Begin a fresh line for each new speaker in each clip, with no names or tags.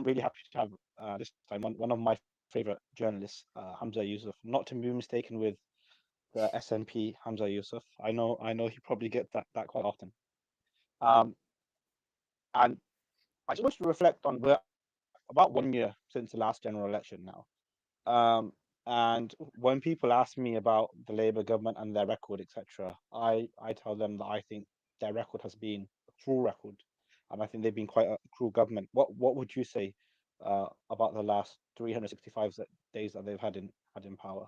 really happy to have this time one of my favorite journalists, Hamzah Yusuf. Not to be mistaken with the SNP Hamzah Yusuf. I know he probably gets that quite often. Um, and I just want to reflect on we're about 1 year since the last general election now. Um, and when people ask me about the Labour government and their record, etc., I tell them that I think their record has been a cruel record, and I think they've been quite a cruel government. What would you say about the last 365 days that they've had in power?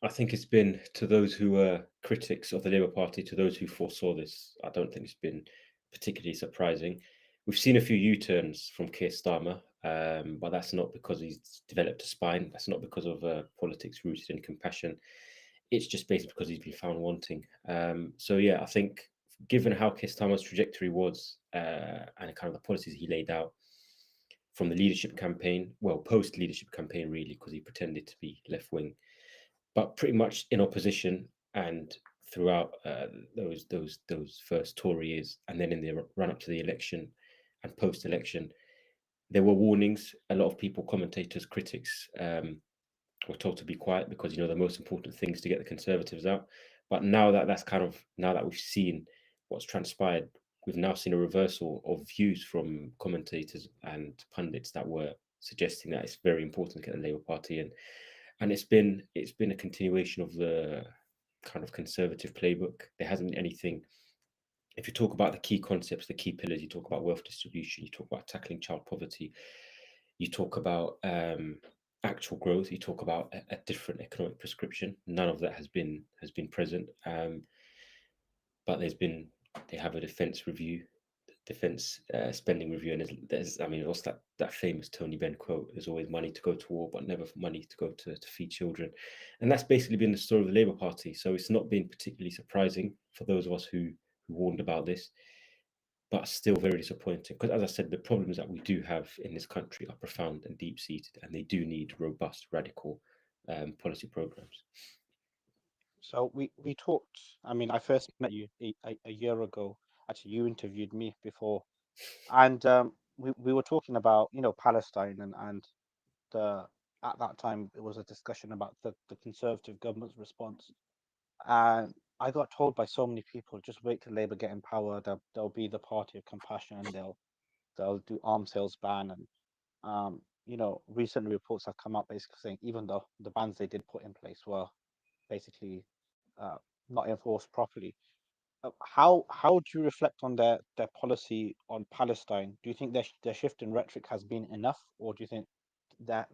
I think it's been, to those who were critics of the Labour Party, to those who foresaw this, I don't think it's been particularly surprising. We've seen a few U-turns from Keir Starmer, but that's not because he's developed a spine. That's not because of politics rooted in compassion. It's just basically because he's been found wanting. So yeah, I think given how Keir Starmer's trajectory was and kind of the policies he laid out from the leadership campaign, well, post-leadership campaign really, because he pretended to be left-wing, but pretty much in opposition and throughout those first Tory years, and then in the run up to the election and post election, there were warnings. A lot of people, commentators, critics, were told to be quiet because the most important thing is to get the Conservatives out. But now that we've seen what's transpired, we've now seen a reversal of views from commentators and pundits that were suggesting that it's very important to get the Labour Party in, and it's been a continuation of the kind of Conservative playbook. There hasn't been anything. If you talk about the key concepts, the key pillars, you talk about wealth distribution, you talk about tackling child poverty, you talk about actual growth, you talk about a different economic prescription. None of that has been present. But they have a defence review, defence spending review, and there's I mean, what's that famous Tony Benn quote? There's always money to go to war, but never money to go to feed children, and that's basically been the story of the Labour Party. So it's not been particularly surprising for those of us who warned about this, but still very disappointing. Because as I said, the problems that we do have in this country are profound and deep seated, and they do need robust, radical policy programs.
So we talked. I mean, I first met you a year ago. Actually, you interviewed me before, and we were talking about Palestine and the at that time it was a discussion about the conservative government's response. And I got told by so many people, just wait till Labour get in power. They'll be the party of compassion, and they'll do arms sales ban. And recent reports have come up basically saying even though the bans they did put in place were basically uh, not enforced properly. How do you reflect on their policy on Palestine? Do you think their shift in rhetoric has been enough, or do you think that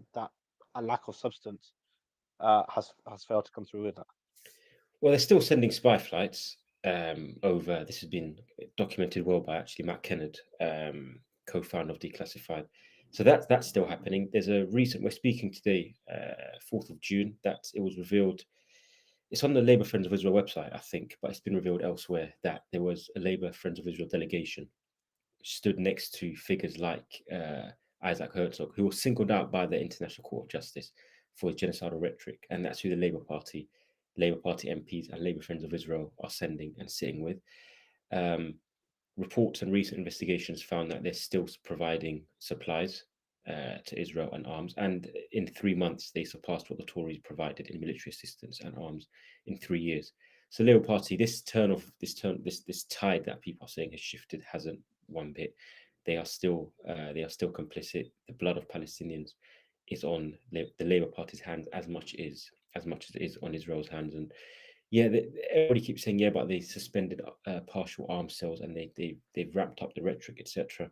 a lack of substance has failed to come through with that?
Well, they're still sending spy flights over. This has been documented well by actually Matt Kennard, co-founder of Declassified. So that's still happening. There's a recent. We're speaking today, 4th of June. That it was revealed. It's on the Labour Friends of Israel website, I think, but it's been revealed elsewhere that there was a Labour Friends of Israel delegation stood next to figures like Isaac Herzog, who was singled out by the International Court of Justice for his genocidal rhetoric, and that's who the Labour Party MPs, and Labour Friends of Israel are sending and sitting with. Um, Reports and recent investigations found that they're still providing supplies to Israel and arms, and in 3 months they surpassed what the Tories provided in military assistance and arms in 3 years. So Labour Party, this tide that people are saying has shifted hasn't one bit. They are still complicit. The blood of Palestinians is on the Labour Party's hands as much as it is on Israel's hands. And yeah, everybody keeps saying yeah, but they suspended partial arms sales and they've ramped up the rhetoric, etc.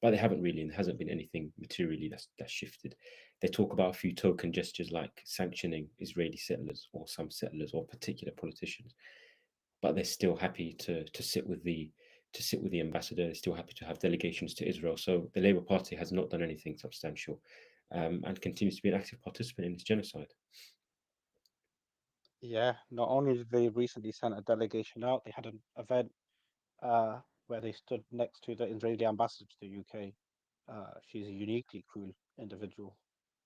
But they haven't really, and there hasn't been anything materially that's shifted. They talk about a few token gestures like sanctioning Israeli settlers or some settlers or particular politicians, but they're still happy to sit with the ambassador. They're still happy to have delegations to Israel. So the Labour Party has not done anything substantial, and continues to be an active participant in this genocide.
Yeah, not only did they recently send a delegation out, they had an event where they stood next to the Israeli ambassador to the UK. She's a uniquely cruel individual.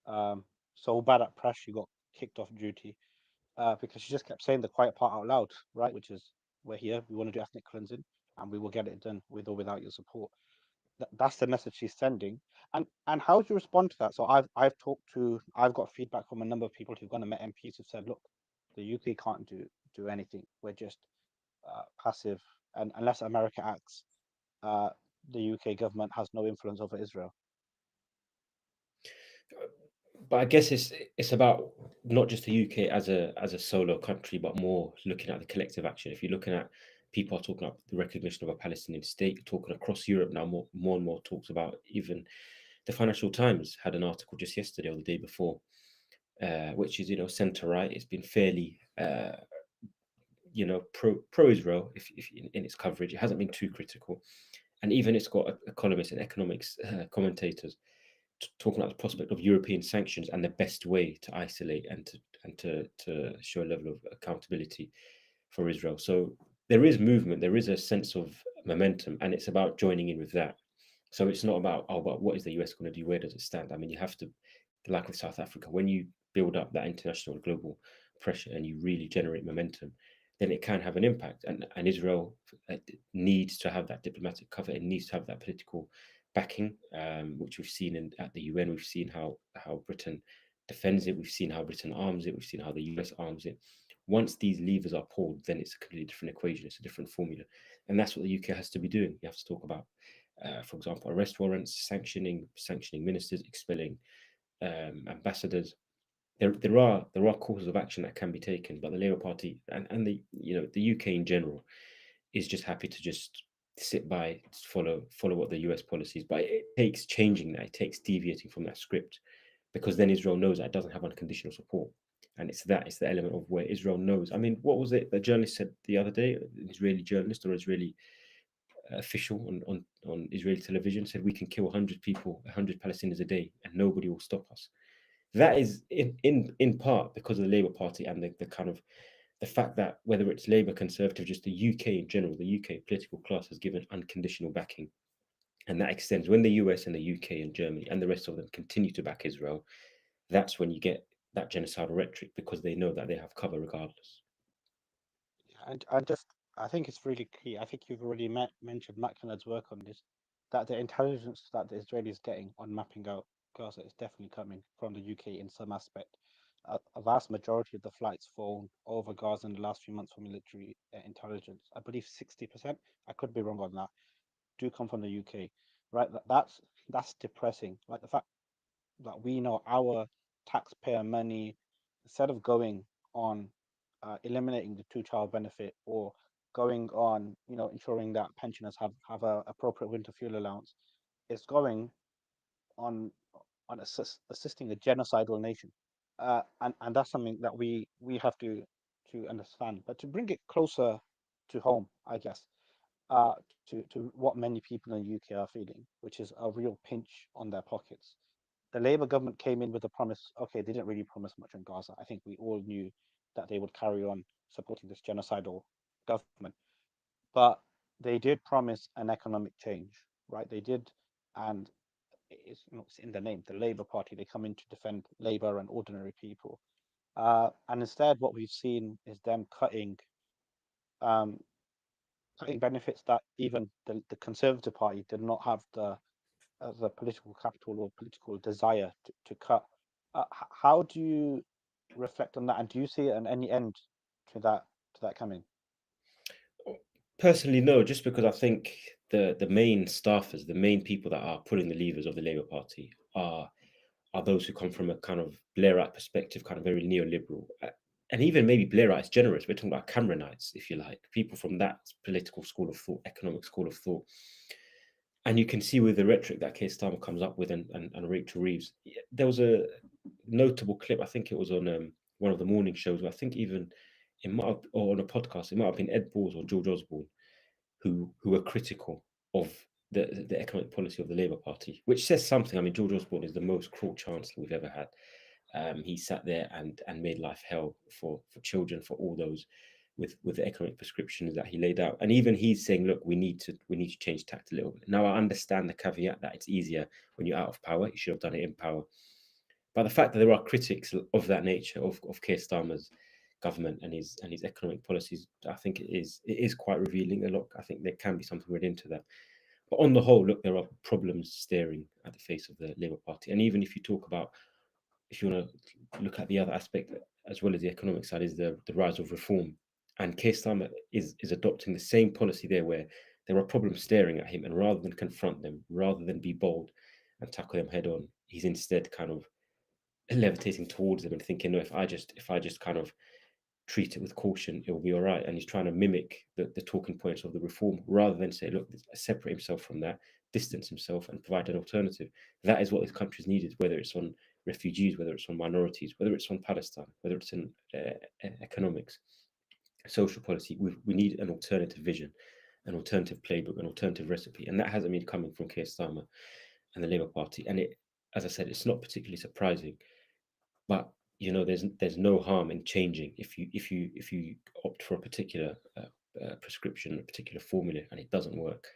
Um, so bad at press, she got kicked off duty because she just kept saying the quiet part out loud, right? Which is, we're here, we want to do ethnic cleansing, and we will get it done with or without your support. That's the message she's sending. And how do you respond to that? So I've got feedback from a number of people who've gone and met MPs who've said, look, the UK can't do anything. We're just passive, and unless America acts, uh, the UK government has no influence over Israel.
But I guess it's about not just the UK as a solo country, but more looking at the collective action. If you're looking at people are talking about the recognition of a Palestinian state, talking across Europe now, more and more talks about even the Financial Times had an article just yesterday or the day before, which is centre right. It's been fairly pro Israel if in its coverage. It hasn't been too critical, and even it's got economists and economics commentators talking about the prospect of European sanctions and the best way to isolate and to show a level of accountability for Israel. So there is movement, there is a sense of momentum, and it's about joining in with that. So it's not about, oh, but what is the US going to do? Where does it stand? I mean, you have to, like with South Africa, when you build up that international global pressure and you really generate momentum, then it can have an impact. And Israel needs to have that diplomatic cover. It needs to have that political backing, which we've seen at the UN. We've seen how Britain defends it. We've seen how Britain arms it. We've seen how the US arms it. Once these levers are pulled, then it's a completely different equation. It's a different formula, and that's what the UK has to be doing. You have to talk about, for example, arrest warrants, sanctioning ministers, expelling ambassadors. There are courses of action that can be taken, but the Labour Party and the UK in general is just happy to just sit by, follow what the US policies. But it takes changing that. It takes deviating from that script, because then Israel knows that it doesn't have unconditional support. And it's the element of where Israel knows. I mean, what was it the journalist said the other day? An Israeli journalist or Israeli official on Israeli television said we can kill 100 people, 100 Palestinians a day, and nobody will stop us. That is in part because of the Labour Party and the kind of the fact that whether it's Labour, Conservative, just the UK in general, the UK political class has given unconditional backing. And that extends when the US and the UK and Germany and the rest of them continue to back Israel. That's when you get that genocidal rhetoric, because they know that they have cover regardless.
And just, I think it's really key. I think you've already mentioned McKennard's work on this, that the intelligence that the Israelis getting on mapping out Gaza is definitely coming from the UK in some aspect. A vast majority of the flights flown over Gaza in the last few months for military intelligence, I believe 60%, I could be wrong on that, do come from the UK, right? That's depressing. Like the fact that we know our taxpayer money, instead of going on eliminating the two-child benefit or going on, ensuring that pensioners have a appropriate winter fuel allowance, is going on assisting a genocidal nation, and that's something that we have to understand. But to bring it closer to home, I guess, to what many people in the UK are feeling, which is a real pinch on their pockets. The Labour government came in with a promise. Okay, they didn't really promise much on Gaza. I think we all knew that they would carry on supporting this genocidal government, but they did promise an economic change, right? They did, and it's in the name, the Labour Party. They come in to defend Labour and ordinary people, and instead, what we've seen is them um, cutting benefits that even the Conservative Party did not have the political capital or political desire to cut. How do you reflect on that, and do you see any end to that coming?
Personally, no, just because I think the main staffers, the main people that are pulling the levers of the Labour Party are those who come from a kind of Blairite perspective, kind of very neoliberal. And even maybe Blairites generous. We're talking about Cameronites, if you like, people from that political school of thought, economic school of thought. And you can see with the rhetoric that Keir Starmer comes up with and Rachel Reeves. There was a notable clip, I think it was on one of the morning shows, where I think even it might have, or on a podcast, it might have been Ed Balls or George Osborne who were critical of the economic policy of the Labour Party, which says something. I mean, George Osborne is the most cruel chancellor we've ever had. He sat there and made life hell for children, for all those with the economic prescriptions that he laid out. And even he's saying, look, we need to change tact a little bit. Now I understand the caveat that it's easier when you're out of power. You should have done it in power. But the fact that there are critics of that nature of Keir Starmer's government and his economic policies, I think it is quite revealing. A lot. I think there can be something read into that. But on the whole, look, there are problems staring at the face of the Labour Party. And even if you talk about, if you want to look at the other aspect as well as the economic side, is the rise of reform. And Keir Starmer is adopting the same policy there, where there are problems staring at him, and rather than confront them, rather than be bold and tackle them head on, he's instead kind of levitating towards them and thinking, no, if I just kind of treat it with caution, it will be all right. And he's trying to mimic the talking points of the reform rather than say, look, separate himself from that, distance himself, and provide an alternative. That is what this country's needed, whether it's on refugees, whether it's on minorities, whether it's on Palestine, whether it's in economics, social policy. We need an alternative vision, an alternative playbook, an alternative recipe. And that hasn't been coming from Keir Starmer and the Labour Party. And it, as I said, it's not particularly surprising, but there's no harm in changing. If you opt for a particular prescription, a particular formula, and it doesn't work,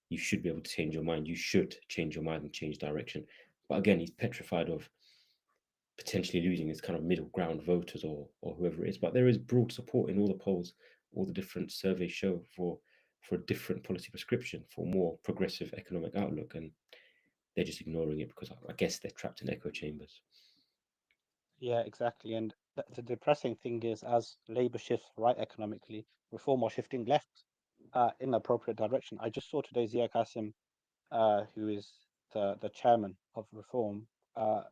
you should be able to change your mind. You should change your mind and change direction. But again, he's petrified of potentially losing his kind of middle ground voters, or whoever it is. But there is broad support in all the polls, all the different surveys show for a different policy prescription, for more progressive economic outlook, and they're just ignoring it because I guess they're trapped in echo chambers.
Yeah, exactly. And the depressing thing is, as Labour shifts right economically, Reform are shifting left in the appropriate direction. I just saw today Zia Qasim, who is the chairman of Reform, uh,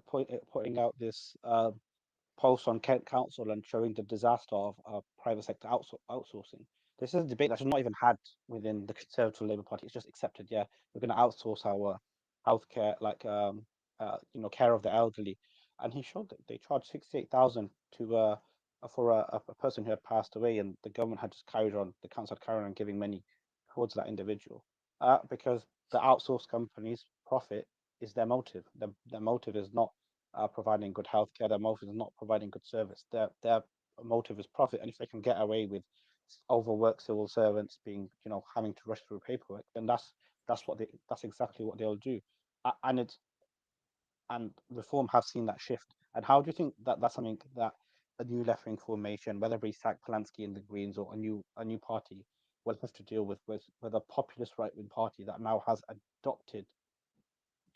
putting out this post on Kent Council and showing the disaster of private sector outsourcing. This is a debate that's not even had within the Conservative Labour Party. It's just accepted. Yeah, we're going to outsource our healthcare, like care of the elderly. And he showed that they charged 68,000 to for a person who had passed away, and the government had just carried on. The council had carried on giving money towards that individual, because the outsourced companies' profit is their motive. Their motive is not providing good healthcare. Their motive is not providing good service. Their motive is profit, and if they can get away with overworked civil servants being, having to rush through paperwork, then that's exactly what they'll do. And Reform have seen that shift. And how do you think that that's something that a new left wing formation, whether it be Zach Polanski and the Greens or a new party, will have to deal with a populist right wing party that now has adopted,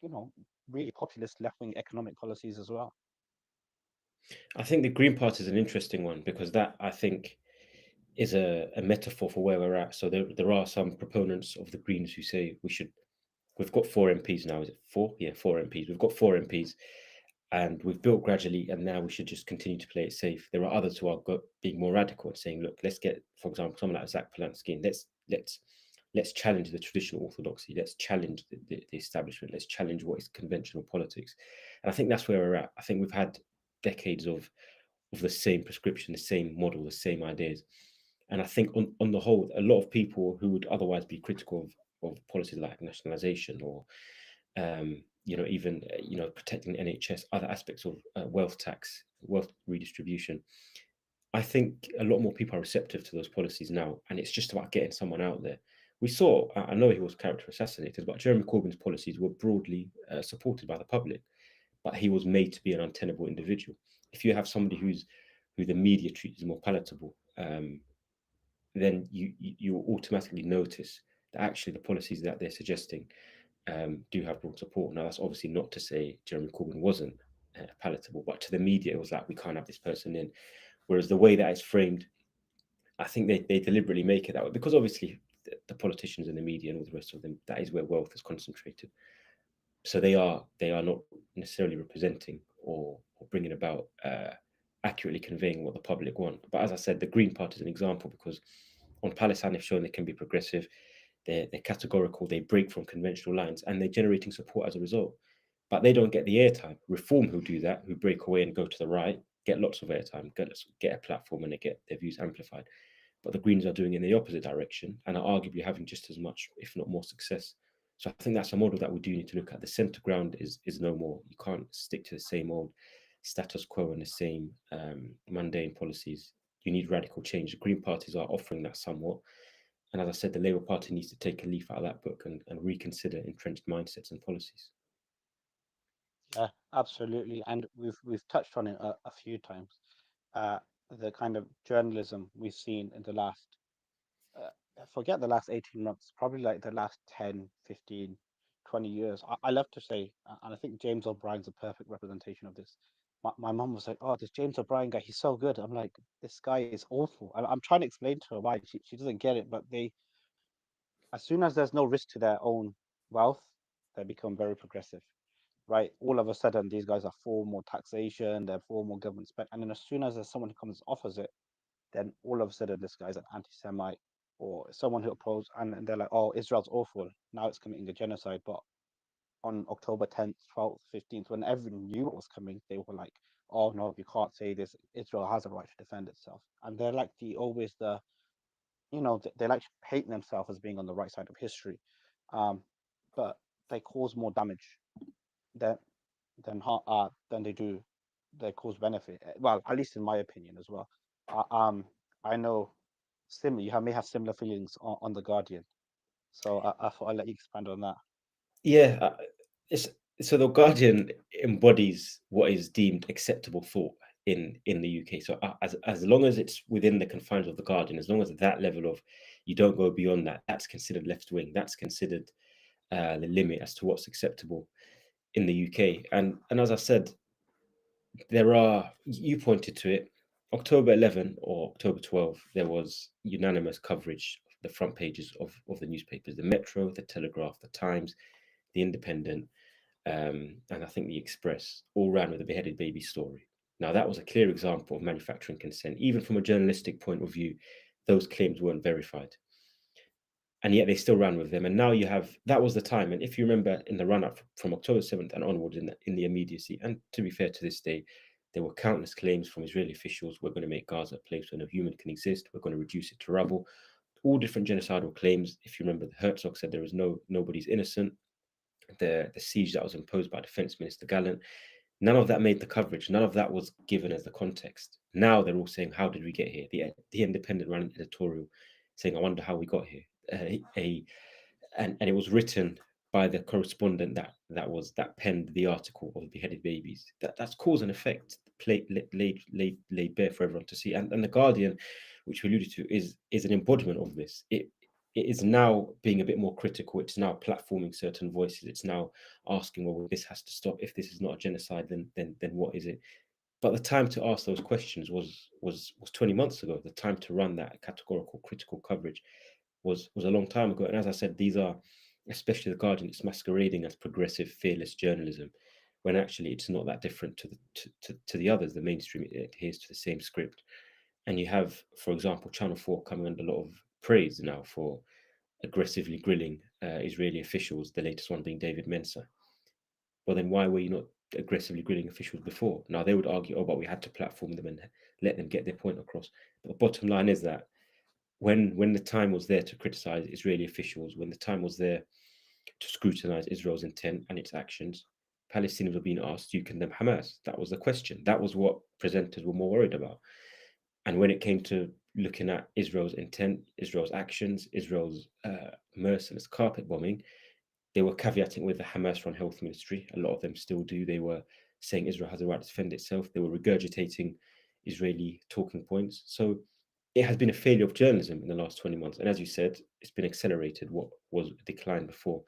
you know, really populist left wing economic policies as well?
I think the Green Party is an interesting one because that, I think, is a metaphor for where we're at. So there are some proponents of the Greens who say we've got four MPs now. Is it four? Yeah, four MPs. We've got four MPs, and we've built gradually, and now we should just continue to play it safe. There are others who are being more radical and saying, look, let's get, for example, someone like Zach Polanski, and let's challenge the traditional orthodoxy. Let's challenge the establishment. Let's challenge what is conventional politics. And I think that's where we're at. I think we've had decades of the same prescription, the same model, the same ideas. And I think on the whole, a lot of people who would otherwise be critical of policies like nationalization or even protecting NHS, other aspects of wealth tax, wealth redistribution. I think a lot more people are receptive to those policies now, and it's just about getting someone out there. We saw, I know he was character assassinated, but Jeremy Corbyn's policies were broadly supported by the public, but he was made to be an untenable individual. If you have somebody who the media treats as more palatable, then you will automatically notice that actually the policies that they're suggesting do have broad support. Now, that's obviously not to say Jeremy Corbyn wasn't palatable, but to the media, it was like, we can't have this person in. Whereas the way that it's framed, I think they deliberately make it that way because obviously the politicians and the media and all the rest of them, that is where wealth is concentrated. So they are not necessarily representing or bringing about accurately conveying what the public want. But as I said, the Green Party is an example because on Palestine they've shown they can be progressive. They're categorical. They break from conventional lines, and they're generating support as a result. But they don't get the airtime. Reform, who do that, who break away and go to the right, get lots of airtime, get a platform, and they get their views amplified. But the Greens are doing it in the opposite direction and are arguably having just as much, if not more, success. So I think that's a model that we do need to look at. The centre ground is no more. You can't stick to the same old status quo and the same mundane policies. You need radical change. The Green parties are offering that somewhat. And as I said, the Labour Party needs to take a leaf out of that book and reconsider entrenched mindsets and policies.
Yeah, absolutely. And we've touched on it a few times. Uh, the kind of journalism we've seen in the last forget the last 18 months, probably like the last 10, 15, 20 years. I love to say, and I think James O'Brien's a perfect representation of this. My mom was like, "Oh, this James O'Brien guy, he's so good." I'm like, "This guy is awful." I'm trying to explain to her why. She doesn't get it, but as soon as there's no risk to their own wealth, they become very progressive, right? All of a sudden, these guys are for more taxation, they're for more government spend, and then as soon as there's someone who comes and offers it, then all of a sudden this guy's an anti-Semite or someone who opposes, and they're like, oh, Israel's awful. Now it's committing a genocide. But on October 10th, 12th, 15th, when everyone knew what was coming, they were like, oh no, you can't say this. Israel has a right to defend itself. And they're like they like to paint themselves as being on the right side of history. Um, but they cause more damage than than they cause benefit. Well, at least in my opinion as well. I know may have similar feelings on the Guardian, so I thought I'd let you expand on that.
Yeah, it's so the Guardian embodies what is deemed acceptable thought in the UK. So as long as it's within the confines of the Guardian, as long as that level of you don't go beyond that, that's considered left wing. That's considered the limit as to what's acceptable in the UK. And as I said, there are you pointed to it. October 11 or October 12, there was unanimous coverage of the front pages of the newspapers, the Metro, the Telegraph, the Times, the Independent, and I think the Express all ran with a beheaded baby story. Now, that was a clear example of manufacturing consent. Even from a journalistic point of view, those claims weren't verified. And yet they still ran with them. And now you have that was the time. And if you remember in the run up from October 7th and onwards in the immediacy, and to be fair to this day, there were countless claims from Israeli officials we're going to make Gaza a place where no human can exist, we're going to reduce it to rubble. All different genocidal claims. If you remember, Herzog said there is nobody's innocent. The siege that was imposed by Defense Minister Gallant, none of that made the coverage. None of that was given as the context. Now they're all saying, "How did we get here?" The Independent ran an editorial saying, "I wonder how we got here." And it was written by the correspondent that penned the article of the beheaded babies. That's cause and effect laid bare for everyone to see. And the Guardian, which we alluded to, is an embodiment of this. It is now being a bit more critical. It's now platforming certain voices. It's now asking, well, this has to stop. If this is not a genocide, then what is it? But the time to ask those questions was 20 months ago. The time to run that categorical critical coverage was a long time ago. And as I said, these are, especially the Guardian, it's masquerading as progressive, fearless journalism, when actually it's not that different to the others. The mainstream, it adheres to the same script. And you have, for example, Channel 4 coming under a lot of praise now for aggressively grilling Israeli officials, the latest one being David Mensa. Well, then why were you not aggressively grilling officials before? Now, they would argue, oh, but we had to platform them and let them get their point across. But the bottom line is that when the time was there to criticize Israeli officials, when the time was there to scrutinize Israel's intent and its actions, Palestinians were being asked, "Do you condemn Hamas?" That was the question. That was what presenters were more worried about. And when it came to looking at Israel's intent, Israel's actions, Israel's merciless carpet bombing, they were caveating with the Hamas-run health ministry. A lot of them still do. They were saying Israel has a right to defend itself. They were regurgitating Israeli talking points. So it has been a failure of journalism in the last 20 months. And as you said, it's been accelerated what was declined before.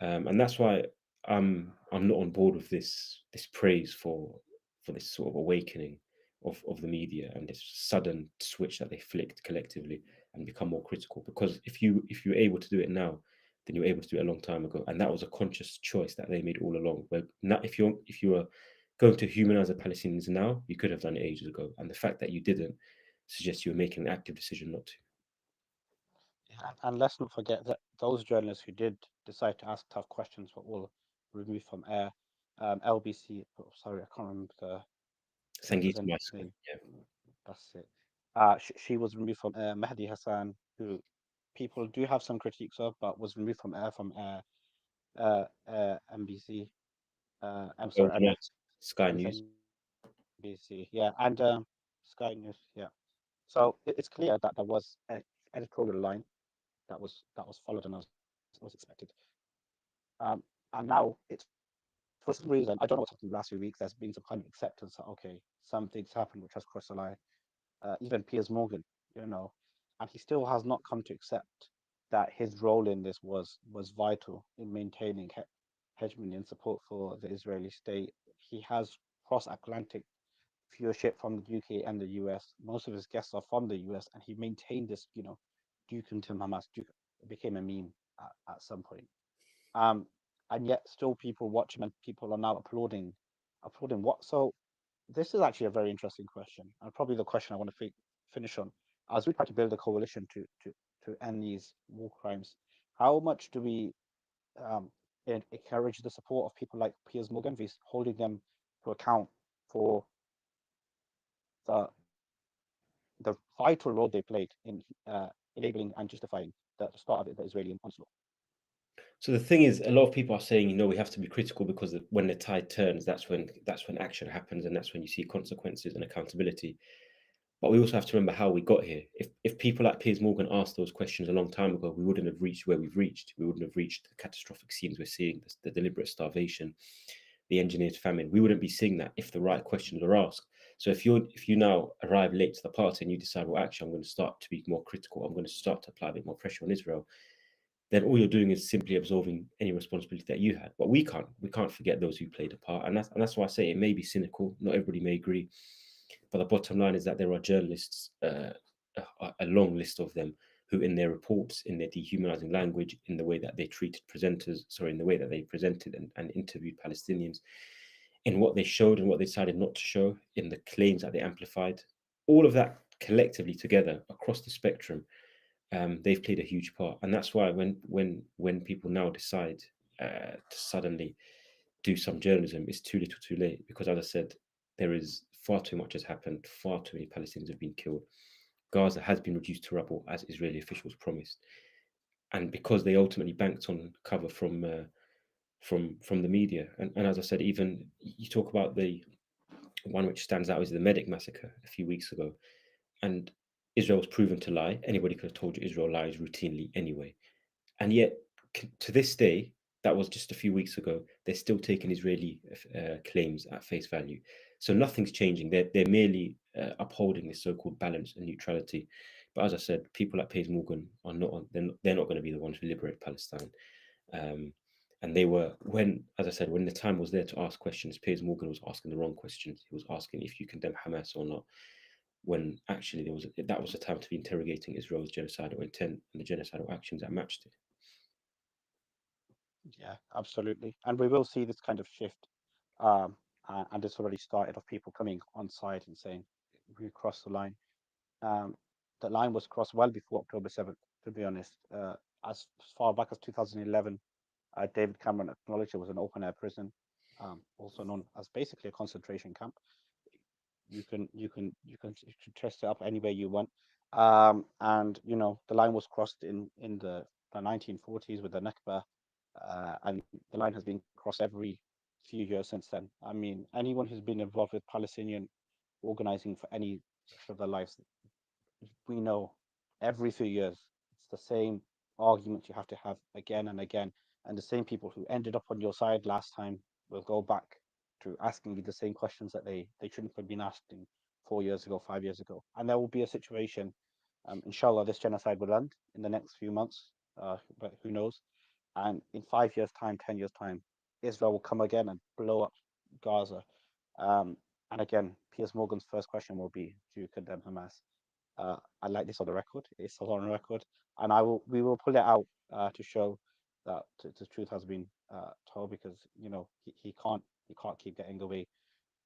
And that's why I'm not on board with this praise for this sort of awakening of the media and this sudden switch that they flicked collectively and become more critical. Because if you're able to do it now, then you're able to do it a long time ago. And that was a conscious choice that they made all along. Where now, if you were going to humanize the Palestinians now, you could have done it ages ago. And the fact that you didn't suggests you were making an active decision not to.
And let's not forget that those journalists who did decide to ask tough questions were all removed from air. LBC, oh, sorry, I can't remember the
Sangit
presenter's
Masker.
name.
Yeah.
That's it. She was removed from air. Mehdi Hassan, who people do have some critiques of, but was removed from air. NBC. I'm sorry,
Overnight, Sky News.
MSNBC. Yeah, and Sky News. Yeah. So it's clear that there was an editorial line that was followed and as was expected. Um, and now it's for some reason I don't know what's happened in the last few weeks. There's been some kind of acceptance that okay, some things happened which has crossed the line. Even Piers Morgan, you know. and he still has not come to accept that his role in this was vital in maintaining hegemony and support for the Israeli state. He has cross-Atlantic viewership from the UK and the US. Most of his guests are from the US, and he maintained this, Duke and Tim Hamas. Duke became a meme at some point. Um, and yet still people watch him, and people are now applauding what? So this is actually a very interesting question, and probably the question I want to finish on. As we try to build a coalition to end these war crimes, how much do we um, encourage the support of people like Piers Morgan, holding them to account for the the vital role they played in enabling and justifying the start of the Israeli onslaught?
So the thing is, a lot of people are saying, we have to be critical because when the tide turns, that's when action happens, and that's when you see consequences and accountability. But we also have to remember how we got here. If people like Piers Morgan asked those questions a long time ago, we wouldn't have reached where we've reached. We wouldn't have reached the catastrophic scenes we're seeing, the deliberate starvation, the engineered famine. We wouldn't be seeing that if the right questions were asked. So if you now arrive late to the party and you decide, well, actually, I'm going to start to be more critical, I'm going to start to apply a bit more pressure on Israel, then all you're doing is simply absolving any responsibility that you had. But we can't forget those who played a part, and that's why I say it may be cynical. Not everybody may agree, but the bottom line is that there are journalists, a long list of them, who in their reports, in their dehumanizing language, in the way that they treated presenters, sorry, in the way that they presented and interviewed Palestinians, in what they showed and what they decided not to show, in the claims that they amplified, all of that collectively together across the spectrum, they've played a huge part. And that's why when people now decide to suddenly do some journalism, it's too little too late, because as I said, there is far too much has happened, far too many Palestinians have been killed. Gaza has been reduced to rubble, as Israeli officials promised, and because they ultimately banked on cover from the media. And as I said, even you talk about the one which stands out is the Medic massacre a few weeks ago, and Israel was proven to lie. Anybody could have told you Israel lies routinely anyway. And yet, to this day, that was just a few weeks ago, they're still taking Israeli claims at face value. So nothing's changing. They're merely upholding this so-called balance and neutrality. But as I said, people like Piers Morgan are not on, they're not going to be the ones who liberate Palestine. Um, and they were, when, as I said, when the time was there to ask questions, Piers Morgan was asking the wrong questions. He was asking if you condemn Hamas or not, when actually that was the time to be interrogating Israel's genocidal intent and the genocidal actions that matched it.
Yeah, absolutely. And we will see this kind of shift. And it's already started of people coming on side and saying, we crossed the line. Um, the line was crossed well before October 7th, to be honest. As far back as 2011, David Cameron acknowledged it was an open air prison, also known as basically a concentration camp. You can test it up any way you want. And the line was crossed in the 1940s with the Nakba, and the line has been crossed every few years since then. I mean, anyone who's been involved with Palestinian organizing for any section of their lives, we know every few years it's the same arguments you have to have again and again, and the same people who ended up on your side last time will go back to asking you the same questions that they shouldn't have been asking 4 years ago, 5 years ago. And there will be a situation, inshallah, this genocide will end in the next few months, but who knows? And in 5 years' time, 10 years' time, Israel will come again and blow up Gaza. um, and again, Piers Morgan's first question will be, do you condemn Hamas? I like this on the record. It's on record, and we will pull it out to show that the truth has been told, because he can't keep getting away.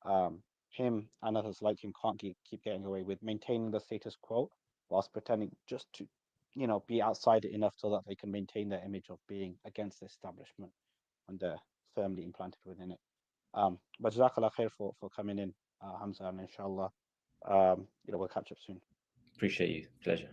Um, him and others like him can't keep getting away with maintaining the status quo whilst pretending just to be outside it enough so that they can maintain their image of being against the establishment and they're firmly implanted within it. But Jazakallah khair for coming in, Hamza, and inshallah, we'll catch up soon.
Appreciate you. Pleasure.